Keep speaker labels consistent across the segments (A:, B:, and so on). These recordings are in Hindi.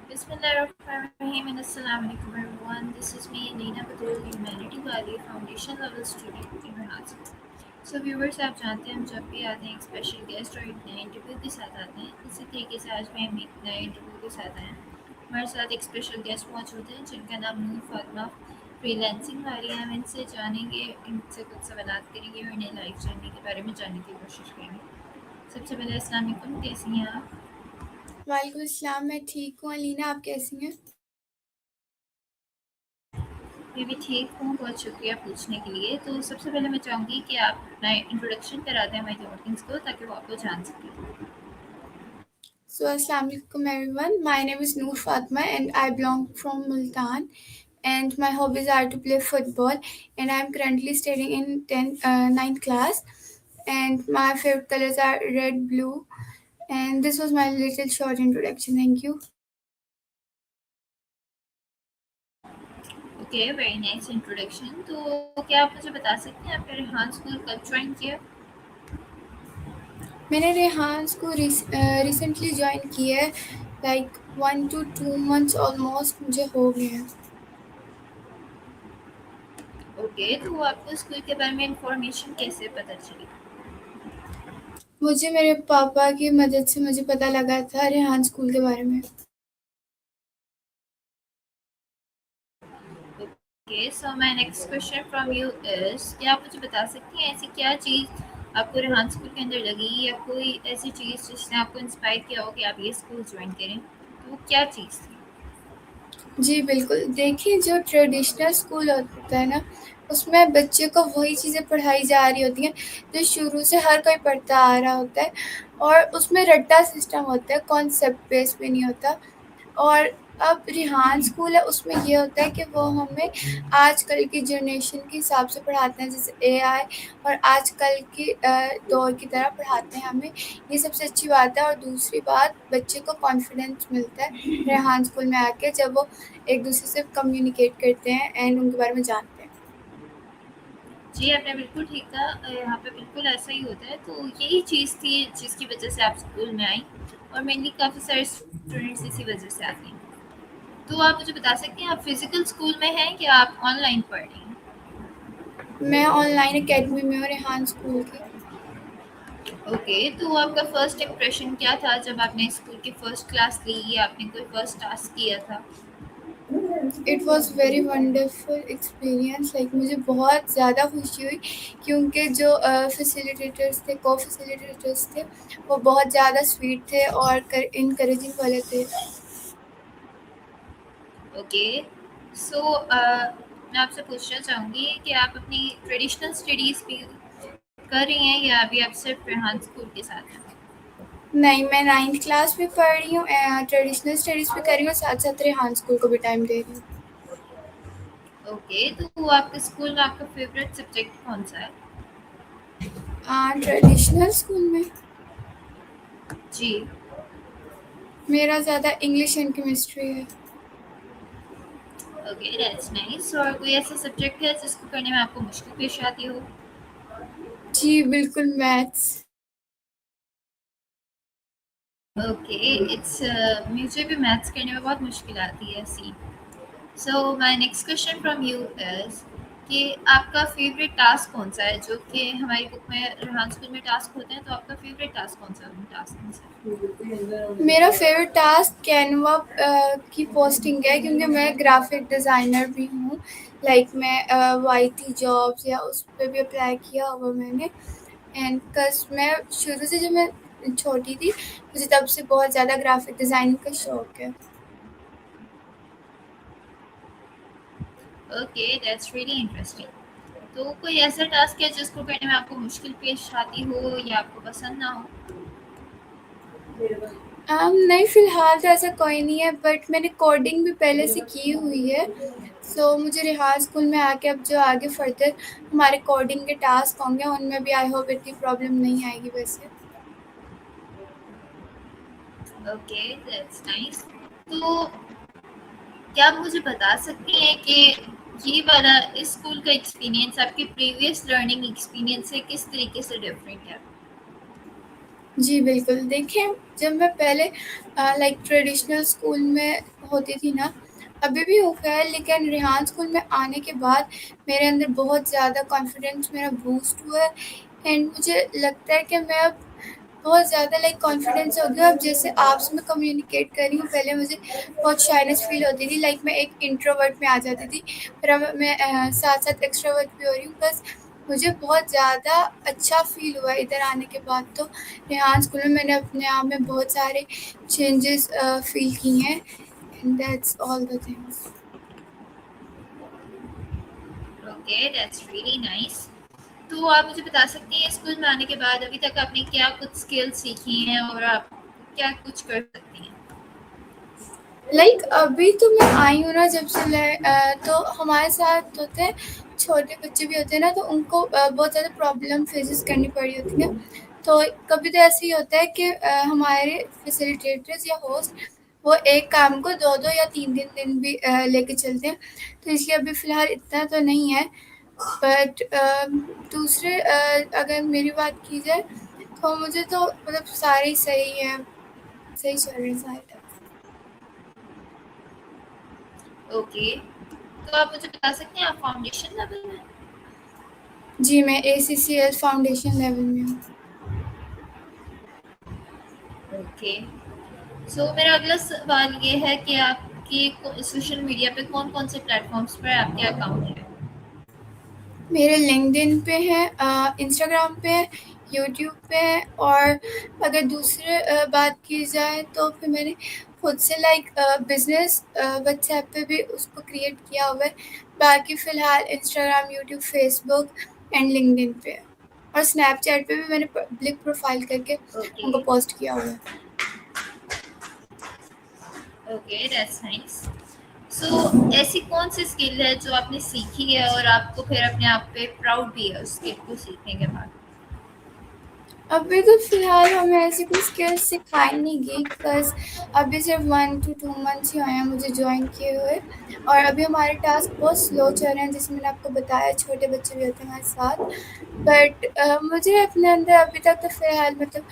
A: Bismillahirrahmanirrahim and Assalamu alaikum everyone. This is me, Nina Patel, Humanity वाली फाउंडेशन लेवल स्टूडेंट इन हाजिर। सो व्यूवर्स, आप जानते हैं हम जब भी आते हैं एक स्पेशल गेस्ट और एक नए इंटरव्यू के साथ आते हैं। इसी तरीके से आज भी हम एक नए इंटरव्यू के साथ आए हैं। हमारे साथ एक स्पेशल गेस्ट मौजूद हैं जिनका नाम नूर फातिमा फ्रीलांसिंग वाली है। हम इनसे जानेंगे, इनसे कुछ सवाल करेंगे और इन्हें लाइफ जर्नी के बारे में जानने की कोशिश करेंगे। सबसे पहले अस्सलाम वालेकुम, कैसी हैं आप?
B: वालेकुम अस्सलाम। मैं ठीक हूँ। अलीना, आप कैसी हैं?
A: मैं भी ठीक हूँ, बहुत शुक्रिया पूछने के लिए। तो सबसे पहले मैं चाहूँगी कि आप अपना इंट्रोडक्शन करा दें हमारी ऑडियंस को ताकि वो आपको जान सकें।
B: So, Assalamu alaikum everyone. My name is Noor Fatma and I belong from Multan. And my hobbies are to play football. And I'm currently studying in 9th class. And my favorite colors are red, blue. And this was my little short introduction. Thank you.
A: Okay, very nice introduction. तो क्या आप मुझे बता सकते हैं आपने रेहान स्कूल कब ज्वाइन किया?
B: मैंने रेहान को रिसेंटली ज्वाइन किया है, लाइक 1 to 2 months ऑलमोस्ट मुझे हो गए हैं।
A: ओके, तो आपको स्कूल के बारे में इंफॉर्मेशन कैसे पता चली?
B: मुझे मेरे पापा की मदद से मुझे पता लगा था रेहान स्कूल के बारे में।
A: Okay, so my next question from you is, क्या आप मुझे बता सकती हैं ऐसी क्या चीज़ आपको रेहान स्कूल के अंदर लगी या कोई ऐसी चीज़ जिसने आपको इंस्पायर किया हो कि आप ये स्कूल ज्वाइन करें? तो वो क्या चीज़ थी?
B: जी, बिल्कुल। देखिए, जो ट्रेडिशनल स्कूल होता है ना, उसमें बच्चे को वही चीज़ें पढ़ाई जा रही होती हैं, जो शुरू से हर कोई पढ़ता आ रहा होता है और उसमें रट्टा सिस्टम होता है, कॉन्सेप्ट बेस पे नहीं होता। और अब रेहान स्कूल है, उसमें ये होता है कि वो हमें आजकल की जनरेशन के हिसाब से पढ़ाते हैं, जैसे एआई और आजकल की दौर की तरह पढ़ाते हैं हमें। ये सबसे अच्छी बात है और दूसरी बात, बच्चे को कॉन्फिडेंस मिलता है रेहान स्कूल में आके, जब वो एक-दूसरे से कम्युनिकेट करते हैं एंड उनके बारे में जानते हैं।
A: जी, आपने बिल्कुल ठीक कहा। यहाँ पे बिल्कुल ऐसा ही होता है। तो यही चीज़ थी जिसकी वजह से आप स्कूल में आई और मेनली काफ़ी सारे स्टूडेंट्स इसी वजह से आते हैं। तो आप मुझे बता सकते हैं आप फिज़िकल स्कूल में हैं या आप ऑनलाइन पढ़ रही हैं?
B: मैं ऑनलाइन अकेडमी में हूँ रेहान स्कूल की।
A: ओके, तो आपका फर्स्ट इम्प्रेशन क्या था जब आपने स्कूल की फर्स्ट क्लास ली या आपने कोई फर्स्ट टास्क किया था?
B: It was very wonderful experience, like मुझे बहुत ज़्यादा खुशी हुई क्योंकि जो फैसिलिटेटर्स थे, को-फैसिलिटेटर्स थे, वो बहुत ज़्यादा स्वीट थे और इनकरेजिंग वाले थे।
A: ओके, सो मैं आपसे पूछना चाहूँगी कि आप अपनी ट्रेडिशनल स्टडीज़ भी कर रही हैं या अभी आप सिर्फ रेहान स्कूल के साथ हैं?
B: नहीं, मैं 9th क्लास में पढ़ रही हूँ, ट्रेडिशनल स्टडीज़ भी कर रही हूँ, साथ-साथ रेहान स्कूल को भी टाइम दे रही हूँ।
A: ओके, तो आपके स्कूल में आपका फेवरेट सब्जेक्ट कौन सा है?
B: ट्रेडिशनल स्कूल में
A: जी।
B: मेरा ज़्यादा इंग्लिश एंड केमिस्ट्री है।
A: Okay, that's nice. और कोई ऐसा सब्जेक्ट है जिसको करने में आपको मुश्किल पेश आती हो?
B: जी, बिल्कुल मैथ्स।
A: ओके, इट्स मुझे भी मैथ्स करने में बहुत मुश्किल आती है। See, so my next question from you is कि आपका फेवरेट टास्क कौन सा है? जो कि हमारी बुक में रेहान स्कूल में टास्क होते हैं, तो आपका फेवरेट टास्क कौन सा है उन टास्क में से?
B: मेरा फेवरेट टास्क कैनवा की पोस्टिंग है क्योंकि मैं ग्राफिक डिज़ाइनर भी हूँ। लाइक मैं वाईटी जॉब्स या उस पे भी अप्लाई किया हुआ मैंने। एंड कस मैं शुरू से, जब मैं छोटी थी, मुझे तब से बहुत ज़्यादा ग्राफिक डिज़ाइनिंग का शौक है।
A: Okay, that's really interesting. तो कोई ऐसा टास्क है जिसको करने में आपको मुश्किल पेश आती हो या आपको पसंद ना हो?
B: नहीं, फ़िलहाल तो ऐसा कोई नहीं है, बट मैंने कोडिंग भी पहले से की हुई है। सो मुझे रेहान स्कूल में आके अब जो आगे फर्दर हमारे कोडिंग के टास्क होंगे, उनमें भी आई होप इतनी प्रॉब्लम नहीं आएगी वैसे।
A: Okay, that's nice. तो क्या आप मुझे बता सकती हैं कि ये वाला इस स्कूल का एक्सपीरियंस आपके प्रीवियस लर्निंग एक्सपीरियंस से किस तरीके से डिफरेंट है?
B: जी, बिल्कुल। देखिए, जब मैं पहले लाइक ट्रेडिशनल स्कूल में होती थी ना, अभी भी हूँ ख़ैर, लेकिन रेहान स्कूल में आने के बाद मेरे अंदर बहुत ज़्यादा कॉन्फिडेंस मेरा बूस्ट हुआ है एंड मुझे लगता है कि मैं अब बहुत ज़्यादा लाइक कॉन्फिडेंस हो गया। अब जैसे आपसे मैं कम्युनिकेट कर रही हूँ, पहले मुझे बहुत शाइनेस फ़ील होती थी, लाइक मैं एक इंट्रोवर्ट में आ जाती थी, पर अब मैं साथ-साथ एक्सट्रोवर्ट भी हो रही हूँ। बस मुझे बहुत ज़्यादा अच्छा फ़ील हुआ इधर आने के बाद तो। रेहान स्कूल में मैंने अपने आप में बहुत सारे चेंजेस फ़ील किए हैं and that's all the things.
A: Okay, that's really nice. तो आप मुझे बता सकती हैं स्कूल में आने के बाद अभी तक आपने क्या कुछ स्किल्स सीखी हैं और आप क्या कुछ कर सकती हैं?
B: लाइक अभी तो मैं आई हूँ ना, जब से तो हमारे साथ होते हैं छोटे बच्चे भी होते हैं ना, तो उनको बहुत ज़्यादा प्रॉब्लम फेसेस करनी पड़ी होती है। तो कभी तो ऐसे ही होता है कि हमारे फैसिलिटेटर्स या होस्ट वो एक काम को 2-2 या 3-3 दिन भी लेके चलते हैं। तो इसलिए अभी फ़िलहाल इतना तो नहीं है। बट दूसरे अगर मेरी बात की जाए तो मुझे तो मतलब सारे ही सही हैं, सही चल रहे हैं सारे टास्क।
A: ओके, तो आप मुझे बता सकते हैं आप फाउंडेशन लेवल में?
B: जी, मैं ACCL फाउंडेशन लेवल में हूँ।
A: ओके, सो मेरा अगला सवाल ये है कि आपकी सोशल मीडिया पे कौन कौन से प्लेटफॉर्म्स पर आपके अकाउंट हैं?
B: मेरे लिंक्डइन पे है, इंस्टाग्राम पे है, यूट्यूब पे है और अगर दूसरे बात की जाए तो फिर मैंने खुद से लाइक बिज़नेस व्हाट्सएप पे भी उसको क्रिएट किया हुआ है। बाकी फ़िलहाल Instagram, YouTube, Facebook and LinkedIn पे है और स्नैपचैट पे भी मैंने पब्लिक प्रोफ़ाइल करके
A: ओके,
B: उनको पोस्ट किया हुआ है।
A: Okay, that's nice. सो ऐसी कौन सी स्किल है जो आपने सीखी है और आपको फिर अपने आप पे प्राउड भी है उस स्किल को सीखने के बाद?
B: अभी तो फ़िलहाल हमें ऐसी कोई स्किल्स सिखाई नहीं गई बिकॉज़ अभी सिर्फ 1 टू 2 मंथ्स ही हुए हैं मुझे जॉइन किए हुए और अभी हमारे टास्क बहुत स्लो चल रहे हैं, जैसे मैंने आपको बताया छोटे बच्चे भी होते हैं हमारे साथ। बट मुझे अपने अंदर अभी तक तो फ़िलहाल मतलब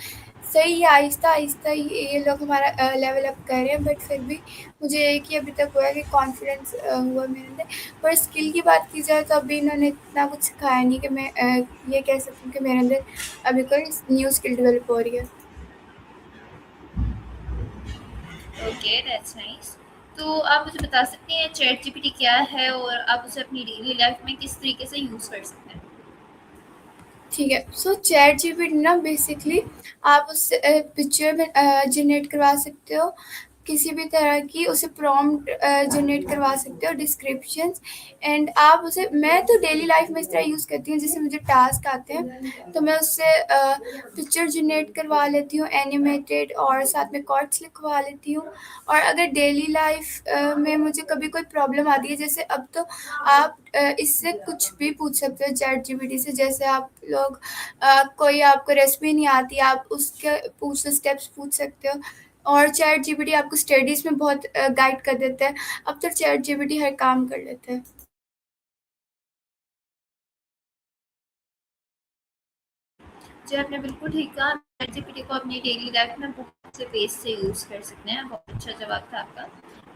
B: सही है, आहिस्ता-आहिस्ता ये लोग हमारा लेवल अप कर रहे हैं, बट फिर भी मुझे एक ही अभी तक हुआ है कि कॉन्फिडेंस हुआ मेरे अंदर। पर स्किल की बात की जाए तो अभी इन्होंने इतना कुछ सिखाया नहीं कि मैं ये कह सकूँ कि मेरे अंदर अभी कोई न्यू स्किल डेवलप हो रही है।
A: Okay, that's nice. तो आप मुझे बता सकते हैं चैट जीपीटी क्या है और आप उसे अपनी डेली लाइफ में किस तरीके से यूज़ कर सकते हैं?
B: ठीक है, सो चैट जीपीटी ना बेसिकली आप उससे पिक्चर जनरेट करवा सकते हो, किसी भी तरह की उसे प्रॉम्प्ट जनरेट करवा सकते हो, डिस्क्रिप्शंस एंड आप उसे मैं तो डेली लाइफ में इस तरह यूज़ करती हूँ, जैसे मुझे टास्क आते हैं तो मैं उससे पिक्चर जनरेट करवा लेती हूँ एनिमेटेड और साथ में कॉर्ड्स लिखवा लेती हूँ। और अगर डेली लाइफ में मुझे कभी कोई प्रॉब्लम आती है, जैसे अब तो आप इससे कुछ भी पूछ सकते हो चैट जीपीटी से, जैसे आप लोग कोई आपको रेसिपी नहीं आती, आप उसके पूछ लो, स्टेप्स पूछ सकते हो और चैट जीपीटी आपको स्टडीज़ में बहुत गाइड कर देता है। अब तो चैट जीपीटी हर काम कर लेता है।
A: जी, आपने बिल्कुल ठीक कहा। चैट जीपीटी को अपनी डेली लाइफ में बहुत से बेस से यूज़ कर सकते हैं। बहुत अच्छा जवाब था आपका।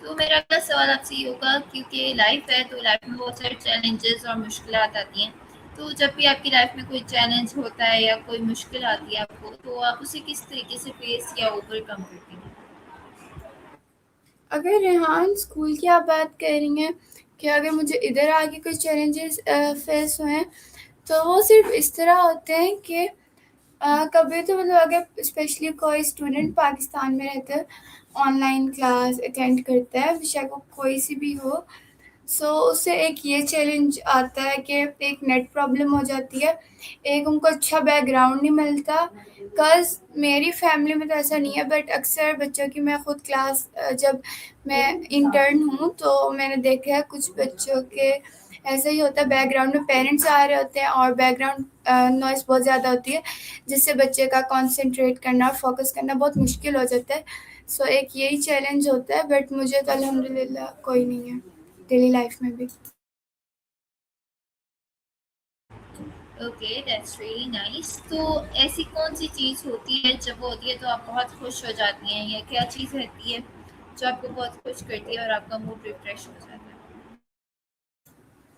A: तो मेरा अगला सवाल आपसे ये होगा, क्योंकि लाइफ है तो लाइफ में बहुत सारे चैलेंजेस और मुश्किलात आती हैं। तो जब भी आपकी लाइफ में कोई चैलेंज होता है या कोई मुश्किल आती है आपको, तो आप उसे किस तरीके से फेस या ओवरकम करती हैं?
B: अगर रेहान स्कूल की आप बात कर रही हैं कि अगर मुझे इधर आके कोई चैलेंजेस फेस हुए हैं, तो वो सिर्फ़ इस तरह होते हैं कि कभी तो मतलब अगर स्पेशली कोई स्टूडेंट पाकिस्तान में रहता है, ऑनलाइन क्लास अटेंड करता है, बेशक वो कोई सी भी हो, सो उससे एक ये चैलेंज आता है कि एक नेट प्रॉब्लम हो जाती है, एक उनको अच्छा बैकग्राउंड नहीं मिलता। बिकॉज़ मेरी फैमिली में तो ऐसा नहीं है, बट अक्सर बच्चों की मैं खुद क्लास जब मैं इंटर्न हूँ, तो मैंने देखा है कुछ बच्चों के ऐसा ही होता है, बैकग्राउंड में पेरेंट्स आ रहे होते हैं और बैकग्राउंड नॉइज़ बहुत ज़्यादा होती है, जिससे बच्चे का कॉन्सन्ट्रेट करना, फ़ोकस करना बहुत मुश्किल हो जाता है। सो एक यही चैलेंज होता है, बट मुझे तो अल्हम्दुलिल्लाह कोई नहीं है डेली लाइफ में भी।
A: Okay, that's really nice. तो ऐसी कौन-सी चीज़ होती है जब वो होती है तो आप बहुत खुश हो जाती हैं, या क्या चीज़ रहती है जो आपको बहुत खुश करती है और आपका मूड रिफ्रेश हो जाता है?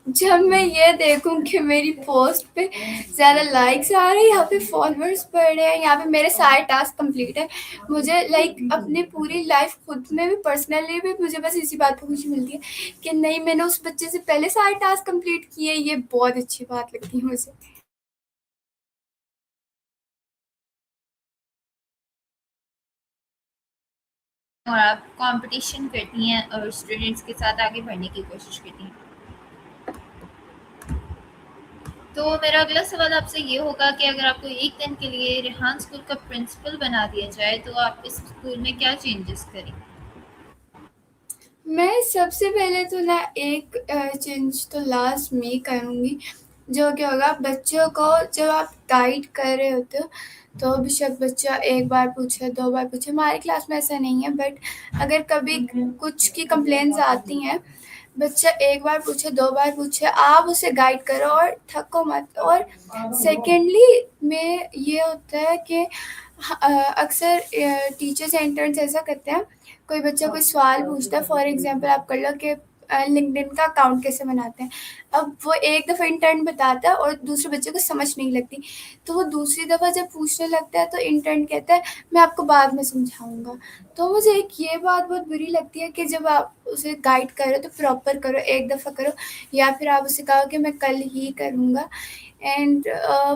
B: जब मैं ये देखूँ कि मेरी पोस्ट पे ज़्यादा लाइक्स आ रहे हैं, यहाँ पे फॉलोअर्स बढ़ रहे हैं, यहाँ पे मेरे सारे टास्क कंप्लीट है, मुझे लाइक अपनी पूरी लाइफ खुद में भी पर्सनली भी मुझे बस इसी बात पे खुशी मिलती है कि नहीं, मैंने उस बच्चे से पहले सारे टास्क कंप्लीट किए। ये बहुत अच्छी बात लगती है मुझे।
A: और आप कॉम्पिटिशन करती हैं और स्टूडेंट्स के साथ आगे बढ़ने की कोशिश करती हैं। तो मेरा अगला सवाल आपसे ये होगा कि अगर आपको एक दिन के लिए रेहान स्कूल का प्रिंसिपल बना दिया जाए तो आप इस स्कूल में क्या चेंजेस करेंगे?
B: मैं सबसे पहले तो ना एक चेंज तो लास्ट में ही करूँगी, जो क्या होगा, बच्चों को जब आप गाइड कर रहे होते हो तो बेशक बच्चा एक बार पूछे, 2 बार पूछे, हमारी क्लास में ऐसा नहीं है, बट अगर कभी कुछ की कंप्लेंट्स आती हैं, बच्चा एक बार पूछे, 2 बार पूछे, आप उसे गाइड करो और थको मत। और सेकेंडली में ये होता है कि अक्सर टीचर्स या इंटर्न्स ऐसा करते हैं, कोई बच्चा कोई सवाल पूछता है, फॉर एग्जांपल आप कर लो कि लिंक्डइन का अकाउंट कैसे बनाते हैं। अब वो एक दफ़ा इंटर्न बताता है और दूसरे बच्चे को समझ नहीं लगती, तो वो दूसरी दफ़ा जब पूछने लगता है तो इंटर्न कहता है मैं आपको बाद में समझाऊंगा। तो मुझे एक ये बात बहुत बुरी लगती है कि जब आप उसे गाइड करो तो प्रॉपर करो, एक दफ़ा करो, या फिर आप उसे कहो कि मैं कल ही करूँगा। एंड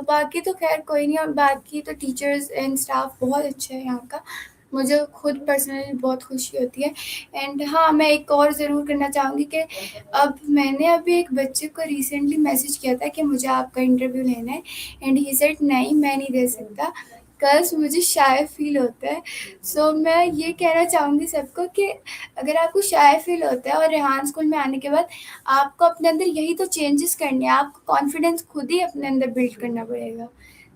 B: बाकी तो खैर कोई नहीं, और बाकी तो टीचर्स एंड स्टाफ बहुत अच्छा है यहाँ का, मुझे खुद पर्सनली बहुत खुशी होती है। एंड हाँ, मैं एक और ज़रूर करना चाहूँगी कि अब मैंने अभी एक बच्चे को रिसेंटली मैसेज किया था कि मुझे आपका इंटरव्यू लेना है, एंड ही सेड नहीं, मैं नहीं दे सकता, बिकॉज़ मुझे शाय फ़ील होता है। सो मैं ये कहना चाहूँगी सबको कि अगर आपको शाय फ़ील होता है और रेहान स्कूल में आने के बाद आपको अपने अंदर यही तो चेंजेस करने हैं, आपको कॉन्फिडेंस खुद ही अपने अंदर बिल्ड करना पड़ेगा।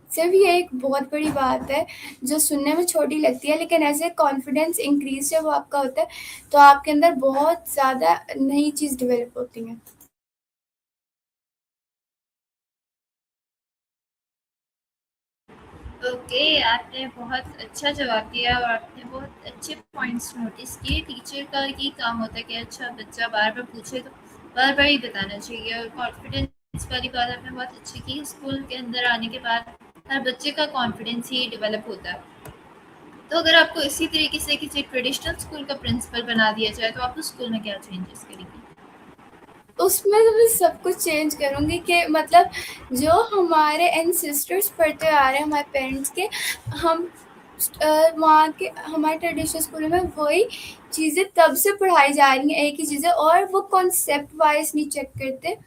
B: सिर्फ ये एक बहुत बड़ी बात है जो सुनने में छोटी लगती है, लेकिन ऐसे कॉन्फिडेंस इंक्रीज जब आपका होता है तो आपके अंदर बहुत ज़्यादा नई चीज़ डेवलप होती हैं।
A: ओके, आपने बहुत अच्छा जवाब दिया और आपने बहुत अच्छे पॉइंट्स नोटिस किए। टीचर का ये काम होता है कि अच्छा बच्चा बार बार पूछे तो बार बार ही बताना चाहिए, और कॉन्फिडेंस वाली बात आपने बहुत अच्छी की। स्कूल के अंदर आने के बाद हर बच्चे का कॉन्फिडेंस ही डेवलप होता है। तो अगर आपको इसी तरीके से किसी ट्रेडिशनल स्कूल का प्रिंसिपल बना दिया जाए तो आप उस स्कूल में क्या चेंजेस करेंगी?
B: उसमें तो मैं सब कुछ चेंज करूँगी कि मतलब जो हमारे एंसेस्टर्स पढ़ते आ रहे हैं, हमारे पेरेंट्स के, हम वहाँ के हमारे ट्रेडिशनल स्कूल में वही चीज़ें तब से पढ़ाई जा रही हैं, एक ही चीज़ें, और वो कॉन्सेप्ट वाइज नहीं चेक करते,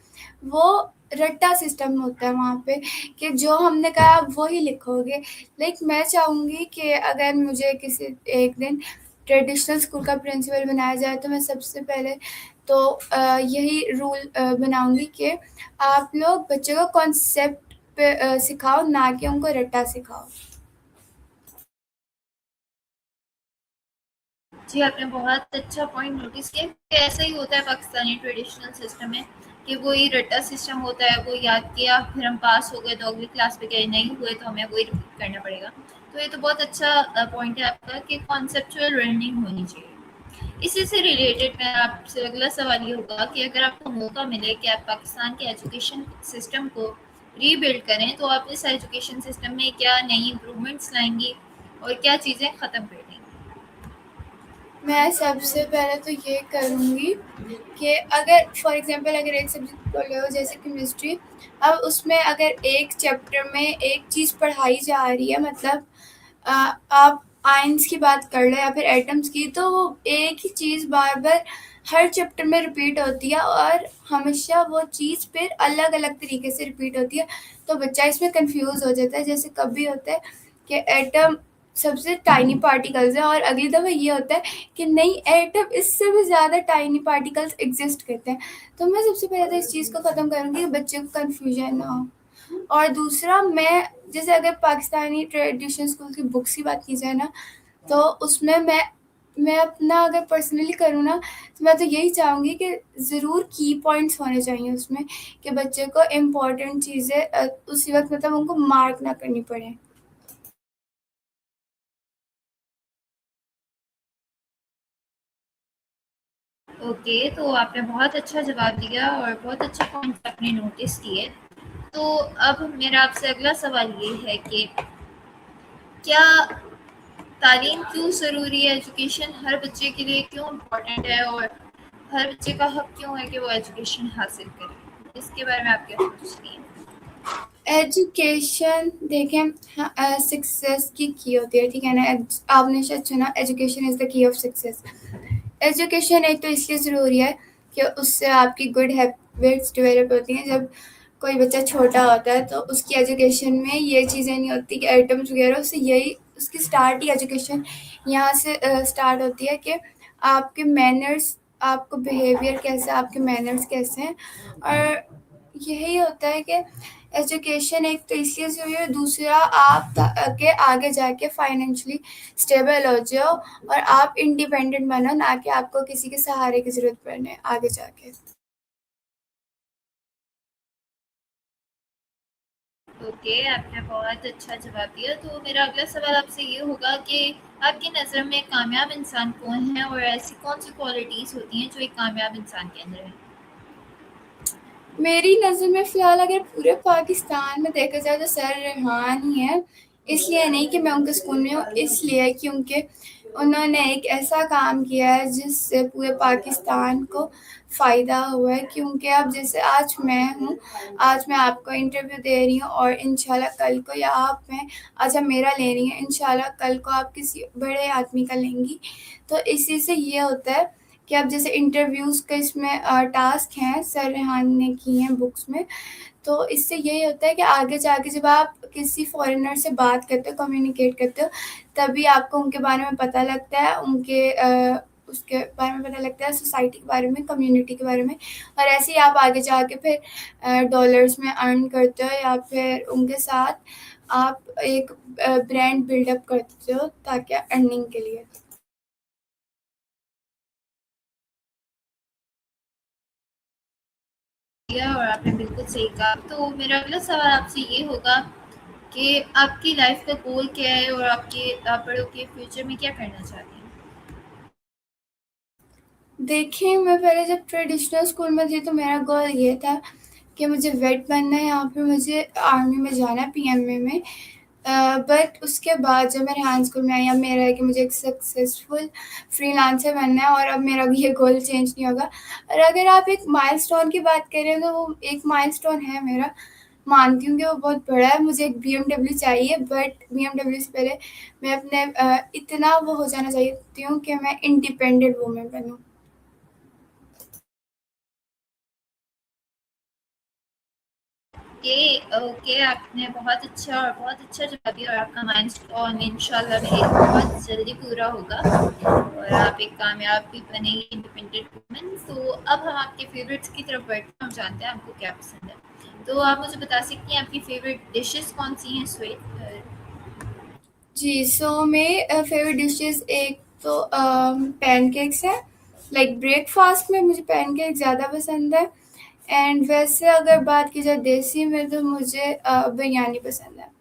B: वो रट्टा सिस्टम होता है वहाँ पे कि जो हमने कहा आप वही लिखोगे। लाइक मैं चाहूँगी कि अगर मुझे किसी एक दिन ट्रेडिशनल स्कूल का प्रिंसिपल बनाया जाए तो मैं सबसे पहले तो यही रूल बनाऊँगी कि आप लोग बच्चों को कॉन्सेप्ट पे सिखाओ, ना कि उनको रट्टा सिखाओ।
A: जी, आपने बहुत अच्छा पॉइंट नोटिस किया कि ऐसा ही होता है पाकिस्तानी ट्रेडिशनल सिस्टम में, कि वो ही रट्टा सिस्टम होता है, वो याद किया फिर हम पास हो गए तो अगली क्लास में गए, नहीं हुए तो हमें वही रिपीट करना पड़ेगा। तो ये तो बहुत अच्छा पॉइंट है आपका कि कॉन्सेप्चुअल लर्निंग होनी चाहिए। इसी से रिलेटेड मैं आपसे अगला सवाल ये होगा कि अगर आपको मौका मिले कि आप पाकिस्तान के एजुकेशन सिस्टम को रीबिल्ड करें तो आप इस एजुकेशन सिस्टम में क्या नई इम्प्रूवमेंट्स लाएंगी और क्या चीज़ें ख़त्म कर देंगी?
B: मैं सबसे पहले तो ये करूँगी कि अगर फॉर एग्ज़ाम्पल अगर एक सब्जेक्ट को लो जैसे केमिस्ट्री, अब उसमें अगर एक चैप्टर में एक चीज़ पढ़ाई जा रही है, मतलब आप आयन्स की बात कर लो या फिर एटम्स की, तो वो एक ही चीज़ बार-बार हर चैप्टर में रिपीट होती है और हमेशा वो चीज़ फिर अलग-अलग तरीके से रिपीट होती है, तो बच्चा इसमें कन्फ्यूज़ हो जाता है। जैसे कभी होता है कि एटम सबसे टाइनी पार्टिकल्स हैं और अगली दफ़ा ये होता है कि नहीं, एटम इससे भी ज़्यादा टाइनी पार्टिकल्स एग्ज़िस्ट करते हैं। तो मैं सबसे पहले तो इस चीज़ को ख़त्म करूँगी कि बच्चे को कन्फ्यूजन ना हो। और दूसरा, मैं जैसे अगर पाकिस्तानी ट्रेडिशनल स्कूल की बुक्स की बात की जाए ना, तो उसमें मैं अपना अगर पर्सनली करूँ ना, तो तो मैं तो यही चाहूँगी कि ज़रूर की पॉइंट्स होने चाहिए उसमें कि बच्चे को इम्पोर्टेंट चीज़ें उसी वक़्त मतलब उनको मार्क ना करनी पड़े।
A: ओके, तो आपने बहुत अच्छा जवाब दिया और बहुत अच्छे पॉइंट्स आपने नोटिस किए। तो अब मेरा आपसे अगला सवाल ये है कि क्या तालीम क्यों ज़रूरी है? एजुकेशन हर बच्चे के लिए क्यों इम्पोर्टेंट है और हर बच्चे का हक क्यों है कि वो एजुकेशन हासिल करे? इसके बारे में आप क्या सोचती हैं?
B: एजुकेशन देखें हाँ, सक्सेस की होती है, ठीक है ना? आपने शायद सुना education is the key of success. Education एक तो इसलिए ज़रूरी है कि उससे आपकी गुड हैबिट्स डेवलप होती हैं। जब कोई बच्चा छोटा होता है तो उसकी एजुकेशन में ये चीज़ें नहीं होती कि आइटम्स वगैरह, उससे यही उसकी स्टार्ट ही एजुकेशन यहाँ से स्टार्ट होती है कि आपके मैनर्स, आपको बिहेवियर कैसा है, आपके मैनर्स कैसे हैं। और यही होता है कि एजुकेशन एक तो इसलिए ज़रूरी है, दूसरा आप के आगे जाके फाइनेंशियली स्टेबल हो जाओ और आप इंडिपेंडेंट बनो, ना कि आपको किसी के सहारे की ज़रूरत पड़े आगे जाके।
A: ओके, आपने बहुत अच्छा जवाब दिया। तो मेरा अगला सवाल आपसे ये होगा कि आपकी नज़र में कामयाब इंसान कौन है और ऐसी कौन-सी क्वालिटीज़ होती हैं जो एक कामयाब इंसान के अंदर है?
B: मेरी नज़र में फ़िलहाल अगर पूरे पाकिस्तान में देखा जाए तो सर रिहान ही है। इसलिए नहीं कि मैं उनके स्कूल में हूँ, इसलिए क्योंकि उन्होंने एक ऐसा काम किया है जिससे पूरे पाकिस्तान को फ़ायदा हुआ है। क्योंकि अब जैसे आज मैं हूँ, आज मैं आपको इंटरव्यू दे रही हूँ और इंशाल्लाह कल को या आप मैं आज आप मेरा ले रही हैं, इंशाल्लाह कल को आप किसी बड़े आदमी का लेंगी। तो इसी से ये होता है कि अब जैसे इंटरव्यूज़ का इसमें टास्क हैं, सर रेहान ने किए हैं बुक्स में। तो इससे यही होता है कि आगे जाके जब आप किसी फ़ॉरेनर से बात करते हो, कम्युनिकेट करते हो, तभी आपको उनके बारे में पता लगता है, उनके उसके बारे में पता लगता है, सोसाइटी के बारे में, कम्युनिटी के बारे में। और ऐसे ही आप आगे जाके फिर डॉलर्स में अर्न करते हो या फिर उनके साथ आप एक ब्रांड बिल्डअप करते हो ताकि अर्निंग के लिए।
A: किया और आपने बिल्कुल सही कहा। तो मेरा अगला सवाल आपसे ये होगा कि आपकी लाइफ़ का गोल क्या है और आप बड़े होके फ्यूचर में क्या करना चाहती हैं?
B: देखिए, मैं पहले जब ट्रेडिशनल स्कूल में थी तो मेरा गोल ये था कि मुझे वेट बनना है या फिर मुझे आर्मी में जाना है, पीएमए में। बट उसके बाद जब मैं रेहान स्कूल में आई, अब मेरा है कि मुझे एक सक्सेसफुल फ्रीलांसर बनना है और अब मेरा भी ये गोल चेंज नहीं होगा। और अगर आप एक माइलस्टोन की बात करें तो वो एक माइलस्टोन है मेरा, मानती हूँ कि वो बहुत बड़ा है। मुझे एक बीएमडब्ल्यू चाहिए, बट बीएमडब्ल्यू से पहले मैं अपने इतना वो हो जाना चाहती हूँ कि मैं इंडिपेंडेंट वूमेन बनूँ।
A: ओके, आपने बहुत अच्छा जवाब दिया और आपका माइलस्टोन इंशाल्लाह भी बहुत जल्दी पूरा होगा और आप एक कामयाब भी बनेंगी इंडिपेंडेंट वुमन। तो अब हम आपके फेवरेट्स की तरफ बढ़ते हैं और जानते हैं आपको क्या पसंद है। तो आप मुझे बता सकती हैं आपकी फेवरेट डिशेस कौन सी हैं? स्वीट
B: जी, सो मेरी फ़ेवरेट डिशेज़ एक तो पैनकेक्स हैं। लाइक ब्रेकफ़ास्ट में मुझे पैनकेक ज़्यादा पसंद है। एंड वैसे अगर बात की जाए देसी में तो मुझे बिरयानी पसंद है।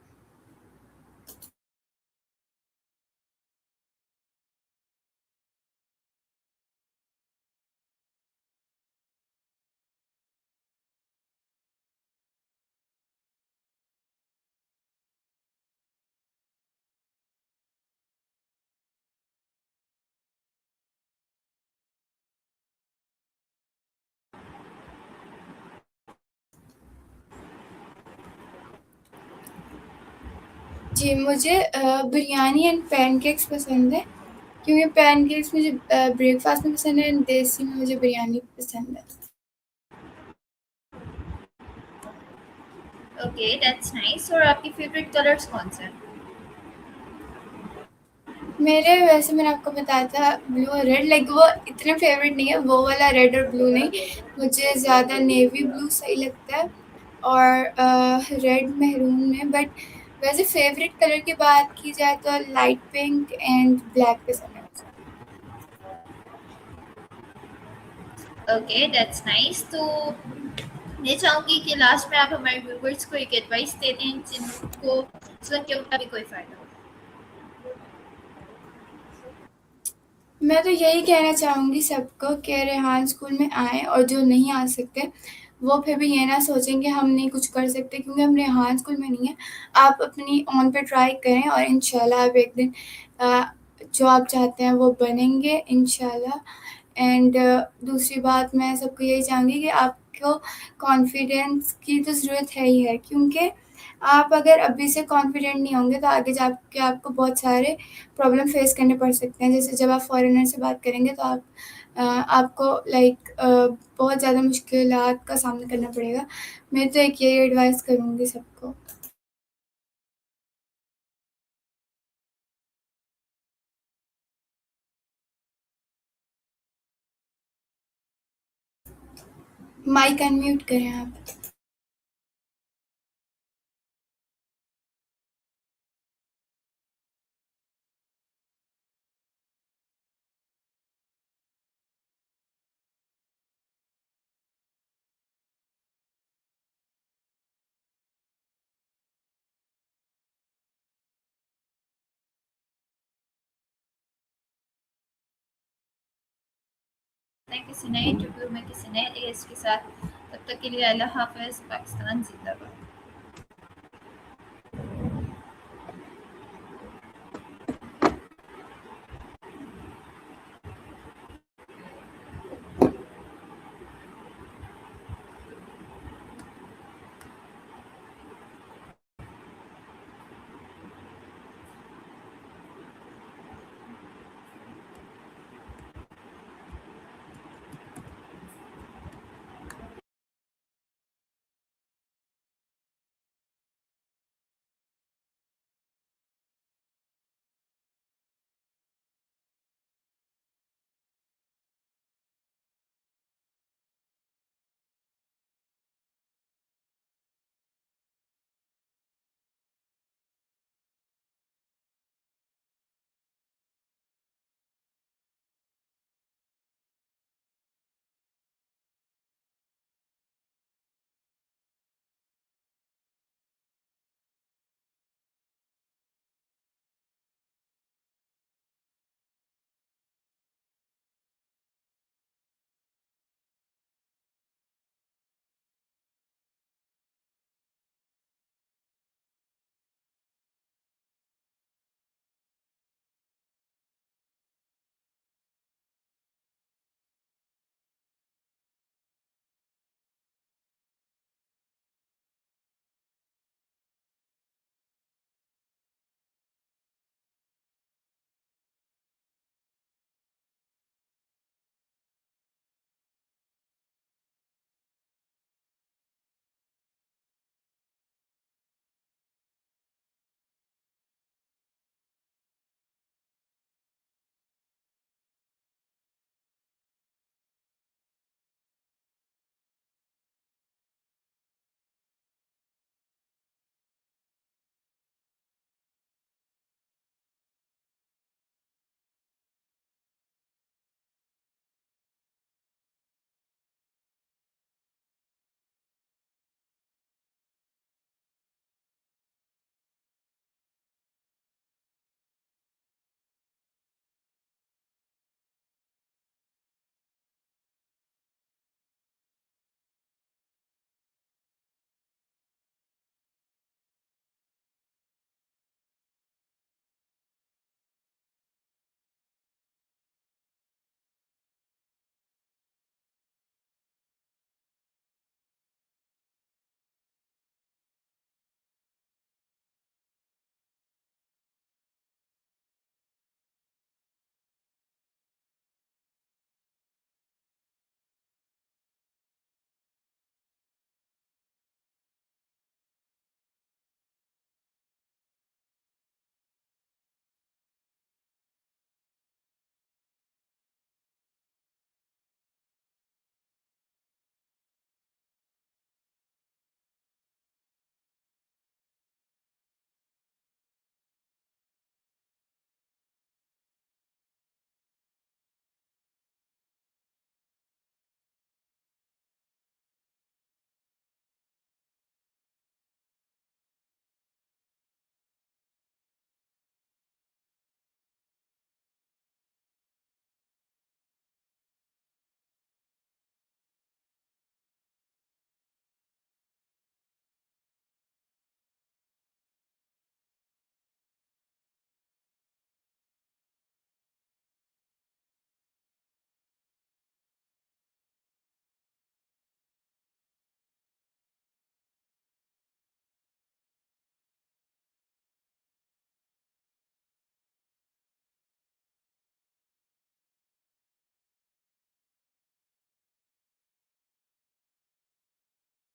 B: जी, मुझे बिरयानी एंड पैनकेक्स पसंद है, क्योंकि पैनकेक्स मुझे ब्रेकफ़ास्ट में पसंद है एंड देसी में मुझे बिरयानी पसंद है।
A: Okay, that's nice. और आपके फेवरेट कलर्स कौन से हैं?
B: मेरे वैसे मैंने आपको बताया था ब्लू और रेड, लाइक वो इतने फेवरेट नहीं है, वो वाला रेड और ब्लू नहीं। मुझे ज़्यादा नेवी ब्लू सही लगता है और रेड मैरून में। बट वैसे फेवरेट कलर की बात की जाए तो लाइट पिंक एंड ब्लैक पसंद है मुझे।
A: Okay, that's nice. तो मैं चाहूँगी कि लास्ट में आप हमारे व्यूवर्स को एक एडवाइस दे दें जिनको सुन के उनका भी कोई फ़ायदा हो।
B: मैं तो यही कहना चाहूँगी सबको कि रेहान स्कूल में आएँ, और जो नहीं आ सकते वो फिर भी ये ना सोचें कि हम नहीं कुछ कर सकते क्योंकि हम रेहान स्कूल में नहीं हैं। आप अपनी ओन पे ट्राई करें और इंशाल्लाह आप एक दिन जो आप चाहते हैं वो बनेंगे इंशाल्लाह। एंड दूसरी बात मैं सबको यही चाहूँगी कि आपको कॉन्फिडेंस की तो ज़रूरत है ही है, क्योंकि आप अगर अभी से कॉन्फिडेंट नहीं होंगे तो आगे जाके आपको बहुत सारे प्रॉब्लम फेस करने पड़ सकते हैं। जैसे जब आप फ़ॉरेनर से बात करेंगे तो आपको बहुत ज़्यादा मुश्किलात का सामना करना पड़ेगा। मैं तो एक यही एडवाइस करूँगी सबको। माइक अनम्यूट करें आप।
A: किसी नए इंटरव्यू में किसी नए गेस्ट के साथ। तब तक के लिए अल्लाह हाफ़िज़। पाकिस्तान ज़िंदाबाद।